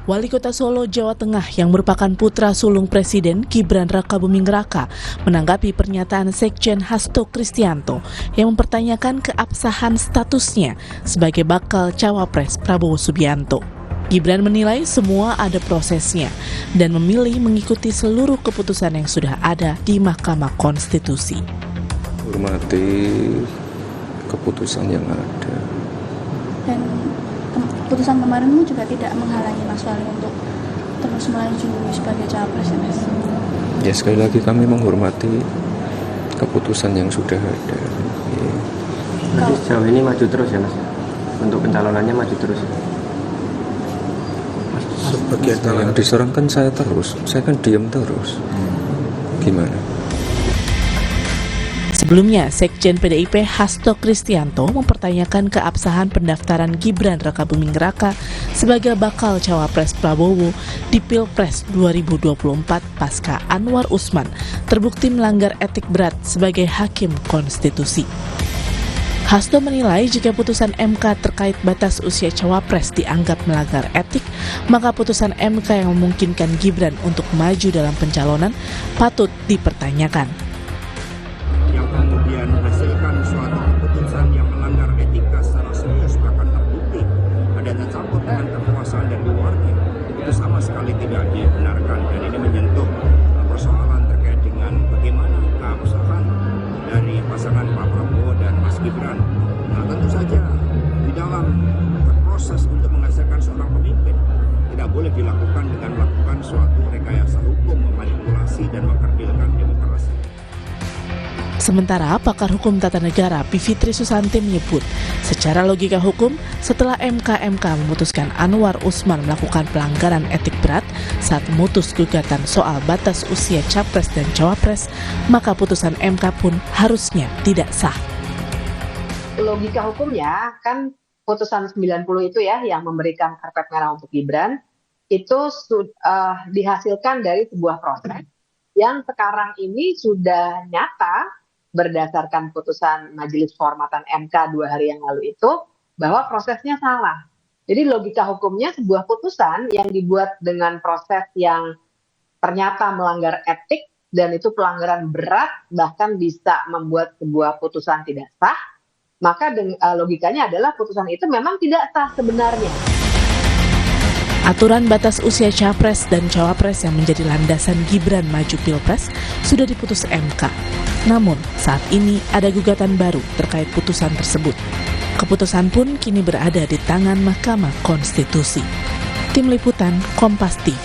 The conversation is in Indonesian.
Wali Kota Solo, Jawa Tengah yang merupakan putra sulung Presiden Gibran Rakabuming Raka menanggapi pernyataan Sekjen Hasto Kristianto yang mempertanyakan keabsahan statusnya sebagai bakal cawapres Prabowo Subianto. Gibran menilai semua ada prosesnya dan memilih mengikuti seluruh keputusan yang sudah ada di Mahkamah Konstitusi. Hormati keputusan yang ada. Dan keputusan kemarin juga tidak menghalangi Mas Wali untuk terus maju sebagai cawapres, ya Mas? Ya, sekali lagi kami menghormati keputusan yang sudah ada. Ya. Jadi sejauh ini maju terus ya Mas? Untuk pencalonannya maju terus? Sebagian yang diserang kan saya terus, saya kan diam terus. Gimana? Sebelumnya, Sekjen PDIP Hasto Kristianto mempertanyakan keabsahan pendaftaran Gibran Rakabuming Raka sebagai bakal cawapres Prabowo di Pilpres 2024 pasca Anwar Usman terbukti melanggar etik berat sebagai hakim konstitusi. Hasto menilai jika putusan MK terkait batas usia cawapres dianggap melanggar etik, maka putusan MK yang memungkinkan Gibran untuk maju dalam pencalonan patut dipertanyakan. Yang kemudian menghasilkan suatu keputusan yang melanggar etika secara serius bahkan terbukti ada tercampur dengan kekuasaan dan keluarga, itu sama sekali tidak dibenarkan, dan ini menyentuh persoalan terkait dengan bagaimana keabsahan dari pasangan Pak Prabowo dan Mas Gibran. Nah, tentu saja di dalam proses untuk menghasilkan seorang pemimpin tidak boleh dilakukan dengan melakukan suatu rekayasa hukum, memanipulasi dan mengkerdilkan demokrasi. Sementara pakar hukum tata negara Bivitri Susanti menyebut, secara logika hukum, setelah MK memutuskan Anwar Usman melakukan pelanggaran etik berat saat memutus gugatan soal batas usia capres dan cawapres, maka putusan MK pun harusnya tidak sah. Logika hukumnya kan putusan 90 itu ya yang memberikan karpet merah untuk Gibran itu dihasilkan dari sebuah proses yang sekarang ini sudah nyata berdasarkan putusan Majelis Kehormatan MK 2 hari yang lalu itu bahwa prosesnya salah. Jadi logika hukumnya sebuah putusan yang dibuat dengan proses yang ternyata melanggar etik dan itu pelanggaran berat bahkan bisa membuat sebuah putusan tidak sah, maka logikanya adalah putusan itu memang tidak sah sebenarnya. Aturan batas usia capres dan cawapres yang menjadi landasan Gibran maju Pilpres sudah diputus MK. Namun, saat ini ada gugatan baru terkait putusan tersebut. Keputusan pun kini berada di tangan Mahkamah Konstitusi. Tim Liputan Kompas TV.